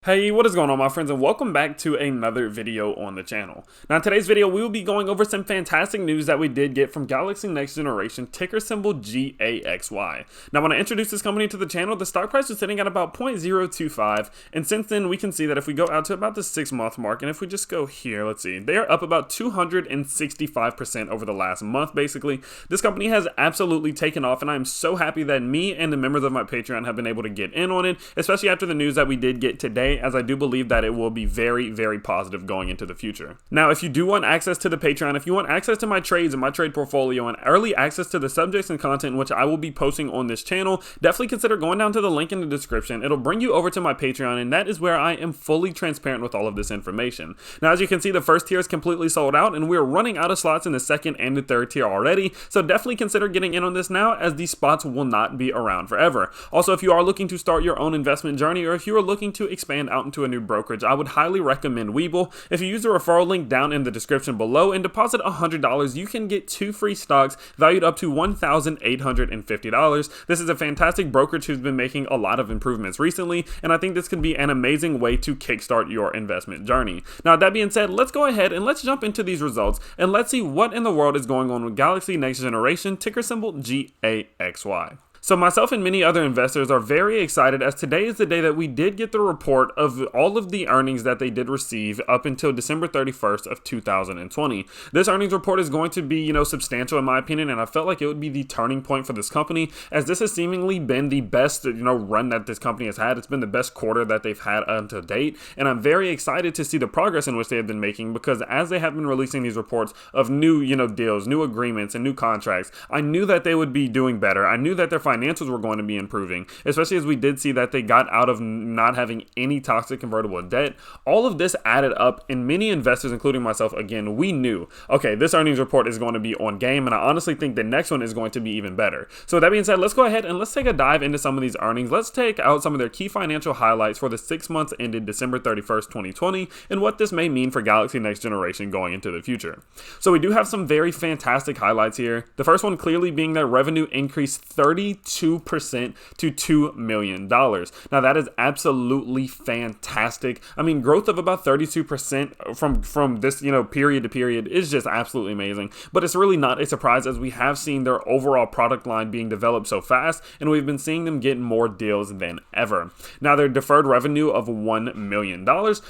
Hey, what is going on, my friends, and welcome back to another video on the channel. Now, in today's video, we will be going over some fantastic news that we did get from Galaxy Next Generation, ticker symbol GAXY. Now, when I introduced this company to the channel, the stock price was sitting at about 0.025, and since then, we can see that if we go out to about the 6-month mark, and if we just go here, let's see, they are up about 265% over the last month, basically. This company has absolutely taken off, and I'm so happy that me and the members of my Patreon have been able to get in on it, especially after the news that we did get today, as I do believe that it will be very, very positive going into the future. Now, if you do want access to the Patreon, if you want access to my trades and my trade portfolio and early access to the subjects and content which I will be posting on this channel, definitely consider going down to the link in the description. It'll bring you over to my Patreon, and that is where I am fully transparent with all of this information. Now, as you can see, the first tier is completely sold out, and we're running out of slots in the second and the third tier already, so definitely consider getting in on this now, as these spots will not be around forever. Also, if you are looking to start your own investment journey, or if you are looking to expand out into a new brokerage, I would highly recommend Webull. If you use the referral link down in the description below and deposit $100, you can get 2 free stocks valued up to $1,850. This is a fantastic brokerage who's been making a lot of improvements recently, and I think this could be an amazing way to kickstart your investment journey. Now, that being said, let's go ahead and let's jump into these results, and let's see what in the world is going on with Galaxy Next Generation, ticker symbol GAXY. So myself and many other investors are very excited, as today is the day that we did get the report of all of the earnings that they did receive up until December 31st of 2020. This earnings report is going to be, substantial in my opinion, and I felt like it would be the turning point for this company, as this has seemingly been the best, run that this company has had. It's been the best quarter that they've had until date, and I'm very excited to see the progress in which they have been making, because as they have been releasing these reports of new, deals, new agreements, and new contracts, I knew that they would be doing better. I knew that their financials were going to be improving, especially as we did see that they got out of not having any toxic convertible debt. All of this added up, and many investors, including myself, again, we knew, okay, this earnings report is going to be on game, and I honestly think the next one is going to be even better. So with that being said, let's go ahead and let's take a dive into some of these earnings. Let's take out some of their key financial highlights for the 6 months ended December 31st, 2020, and what this may mean for Galaxy Next Generation going into the future. So we do have some very fantastic highlights here. The first one clearly being that revenue increased 32% to $2 million. Now, that is absolutely fantastic. I mean, growth of about 32% from this, period to period is just absolutely amazing. But it's really not a surprise, as we have seen their overall product line being developed so fast, and we've been seeing them get more deals than ever. Now, their deferred revenue of $1 million,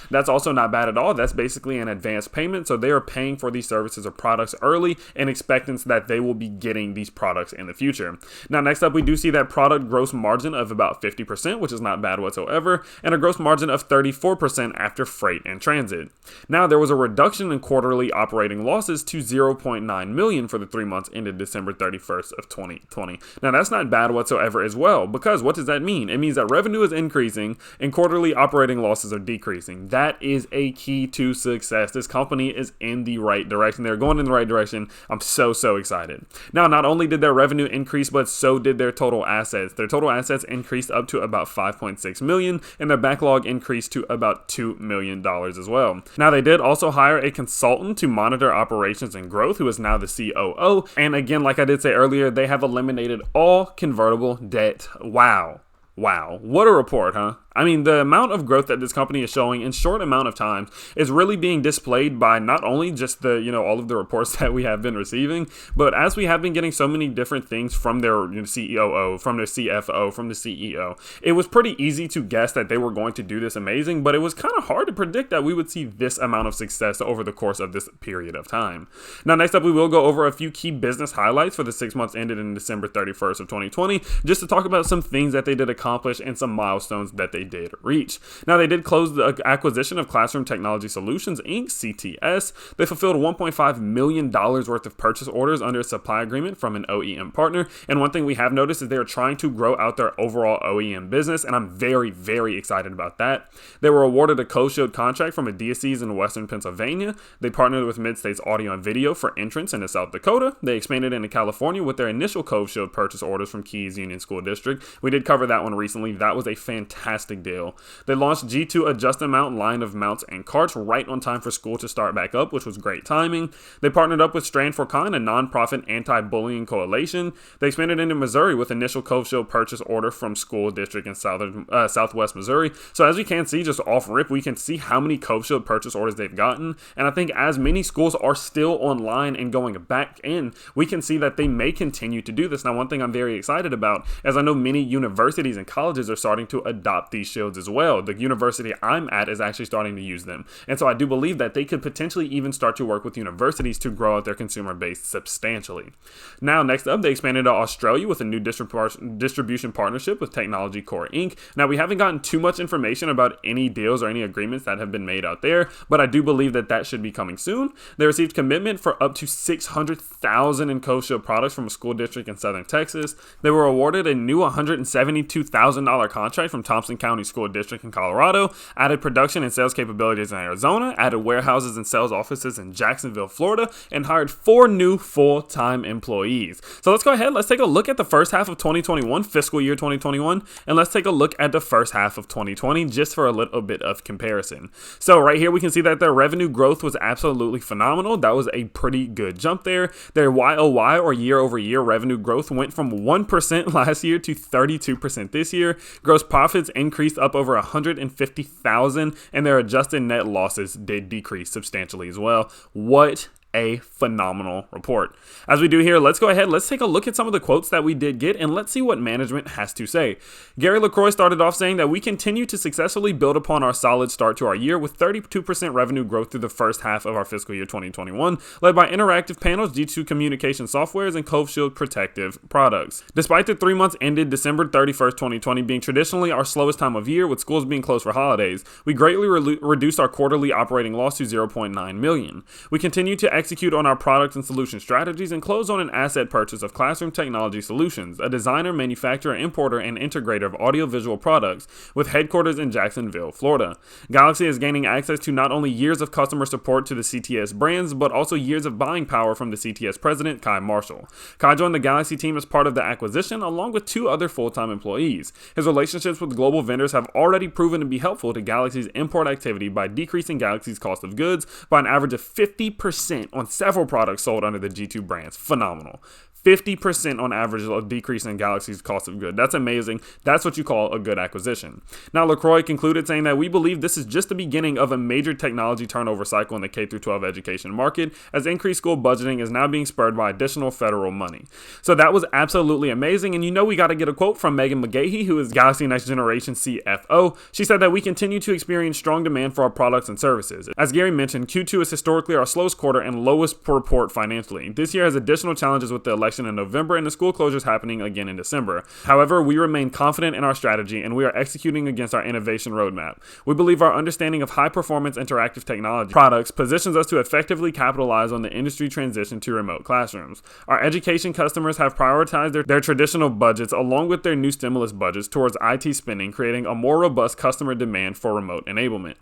that's also not bad at all. That's basically an advance payment, so they are paying for these services or products early in expectance that they will be getting these products in the future. Now, next up, we do see that product gross margin of about 50%, which is not bad whatsoever, and a gross margin of 34% after freight and transit. Now, there was a reduction in quarterly operating losses to $0.9 million for the 3 months ended December 31st of 2020. Now, that's not bad whatsoever as well, because what does that mean? It means that revenue is increasing and quarterly operating losses are decreasing. That is a key to success. This company is in the right direction. They're going in the right direction. I'm so excited. Now, not only did their revenue increase, but so did their total assets. Their total assets increased up to about $5.6 million, and their backlog increased to about $2 million as well. Now, they did also hire a consultant to monitor operations and growth, who is now the COO. And again, like I did say earlier, they have eliminated all convertible debt. Wow, what a report, huh? I mean, the amount of growth that this company is showing in short amount of time is really being displayed by not only just the, all of the reports that we have been receiving, but as we have been getting so many different things from their COO, from their CFO, from the CEO, it was pretty easy to guess that they were going to do this amazing, but it was kind of hard to predict that we would see this amount of success over the course of this period of time. Now, next up, we will go over a few key business highlights for the 6 months ended in December 31st of 2020, just to talk about some things that they did accomplish and some milestones that they did reach. Now, they did close the acquisition of Classroom Technology Solutions, Inc., CTS. They fulfilled $1.5 million worth of purchase orders under a supply agreement from an OEM partner. And one thing we have noticed is they are trying to grow out their overall OEM business, and I'm very excited about that. They were awarded a co-showed contract from a DSCs in Western Pennsylvania. They partnered with Mid-States Audio and Video for entrance into South Dakota. They expanded into California with their initial co-showed purchase orders from Keys Union School District. We did cover that one recently. That was a fantastic fantastic deal. They launched G2 adjustment mount line of mounts and carts right on time for school to start back up, which was great timing. They partnered up with Stand for Kind, a nonprofit anti-bullying coalition. They expanded into Missouri with initial Cove Shield purchase order from school district in Southwest Missouri. So as we can see, just off rip, we can see how many Cove Shield purchase orders they've gotten. And I think as many schools are still online and going back in, we can see that they may continue to do this. Now, one thing I'm very excited about, as I know many universities and colleges are starting to adopt these shields as well. The university I'm at is actually starting to use them. And so I do believe that they could potentially even start to work with universities to grow out their consumer base substantially. Now, next up, they expanded to Australia with a new distribution partnership with Technology Core Inc. Now, we haven't gotten too much information about any deals or any agreements that have been made out there, but I do believe that that should be coming soon. They received commitment for up to 600,000 in Cove Shield products from a school district in Southern Texas. They were awarded a new $172,000 contract from Thompson County School District in Colorado, added production and sales capabilities in Arizona, added warehouses and sales offices in Jacksonville, Florida, and hired 4 new full-time employees. So let's go ahead, let's take a look at the first half of 2021, fiscal year 2021, and let's take a look at the first half of 2020 just for a little bit of comparison. So right here we can see that their revenue growth was absolutely phenomenal. That was a pretty good jump there. Their YOY, or year over year revenue growth, went from 1% last year to 32% this year. Gross profits increased up over 150,000, and their adjusted net losses did decrease substantially as well. What a phenomenal report. As we do here, let's go ahead, let's take a look at some of the quotes that we did get, and let's see what management has to say. Gary LaCroix started off saying that we continue to successfully build upon our solid start to our year with 32% revenue growth through the first half of our fiscal year 2021, led by interactive panels, G2 communication softwares, and Cove Shield protective products. Despite the 3 months ended December 31st, 2020 being traditionally our slowest time of year with schools being closed for holidays, we greatly reduced our quarterly operating loss to $0.9 million. We continue to execute on our product and solution strategies and close on an asset purchase of Classroom Technology Solutions, a designer, manufacturer, importer, and integrator of audiovisual products with headquarters in Jacksonville, Florida. Gaxy is gaining access to not only years of customer support to the CTS brands, but also years of buying power from the CTS president, Kai Marshall. Kai joined the Gaxy team as part of the acquisition, along with 2 other full-time employees. His relationships with global vendors have already proven to be helpful to Gaxy's import activity by decreasing Gaxy's cost of goods by an average of 50% on several products sold under the G2 brands. Phenomenal. 50% on average of decrease in Gaxy's cost of goods. That's amazing. That's what you call a good acquisition. Now, LaCroix concluded saying that we believe this is just the beginning of a major technology turnover cycle in the K-12 education market, as increased school budgeting is now being spurred by additional federal money. So that was absolutely amazing. And you know we got to get a quote from Megan McGahey, who is Gaxy Next Generation CFO. She said that we continue to experience strong demand for our products and services. As Gary mentioned, Q2 is historically our slowest quarter and lowest per report financially. This year has additional challenges with the election in November and the school closures happening again in December. However, we remain confident in our strategy and we are executing against our innovation roadmap. We believe our understanding of high-performance interactive technology products positions us to effectively capitalize on the industry transition to remote classrooms. Our education customers have prioritized their traditional budgets along with their new stimulus budgets towards IT spending, creating a more robust customer demand for remote enablement.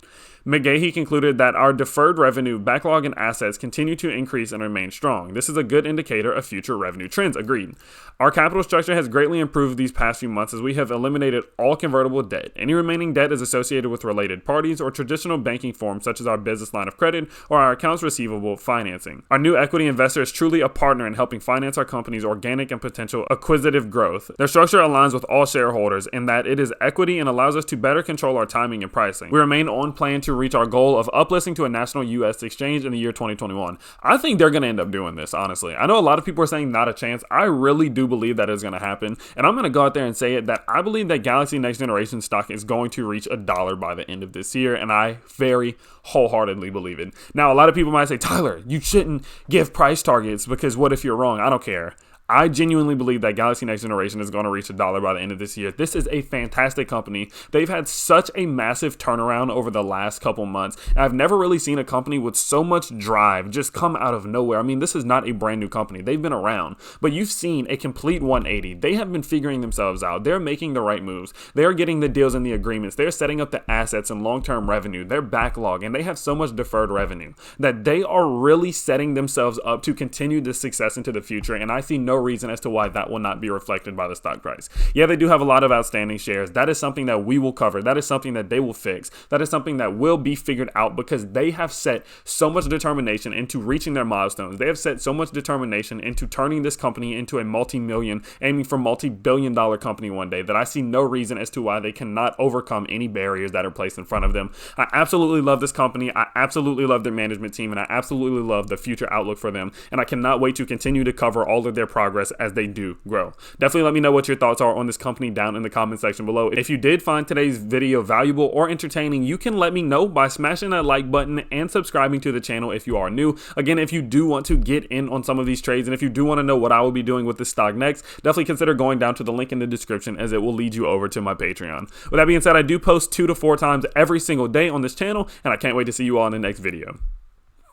McGahey concluded that our deferred revenue, backlog, and assets continue to increase and remain strong. This is a good indicator of future revenue trends. Agreed. Our capital structure has greatly improved these past few months as we have eliminated all convertible debt. Any remaining debt is associated with related parties or traditional banking forms such as our business line of credit or our accounts receivable financing. Our new equity investor is truly a partner in helping finance our company's organic and potential acquisitive growth. Their structure aligns with all shareholders in that it is equity and allows us to better control our timing and pricing. We remain on plan to reach our goal of uplisting to a national U.S. exchange in the year 2021. I think they're going to end up doing this, honestly. I know a lot of people are saying not a chance. I really do believe that is going to happen. And I'm going to go out there and say it that I believe that Gaxy Next Generation stock is going to reach $1 by the end of this year. And I very wholeheartedly believe it. Now, a lot of people might say, Tyler, you shouldn't give price targets because what if you're wrong? I don't care. I genuinely believe that Gaxy Next Generation is going to reach $1 by the end of this year. This is a fantastic company. They've had such a massive turnaround over the last couple months. And I've never really seen a company with so much drive just come out of nowhere. I mean, this is not a brand new company. They've been around, but you've seen a complete 180. They have been figuring themselves out. They're making the right moves. They're getting the deals and the agreements. They're setting up the assets and long-term revenue, their backlog, and they have so much deferred revenue that they are really setting themselves up to continue this success into the future. And I see no reason as to why that will not be reflected by the stock price. Yeah, they do have a lot of outstanding shares. That is something that we will cover. That is something that they will fix. That is something that will be figured out because they have set so much determination into reaching their milestones. They have set so much determination into turning this company into a multi-million, aiming for multi-billion dollar company one day, that I see no reason as to why they cannot overcome any barriers that are placed in front of them. I absolutely love this company. I absolutely love their management team, and I absolutely love the future outlook for them. And I cannot wait to continue to cover all of their progress as they do grow. Definitely let me know what your thoughts are on this company down in the comment section below. If you did find today's video valuable or entertaining, you can let me know by smashing that like button and subscribing to the channel if you are new. Again, if you do want to get in on some of these trades and if you do want to know what I will be doing with this stock next, definitely consider going down to the link in the description as it will lead you over to my Patreon. With that being said, I do post 2 to 4 times every single day on this channel, and I can't wait to see you all in the next video.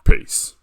Peace.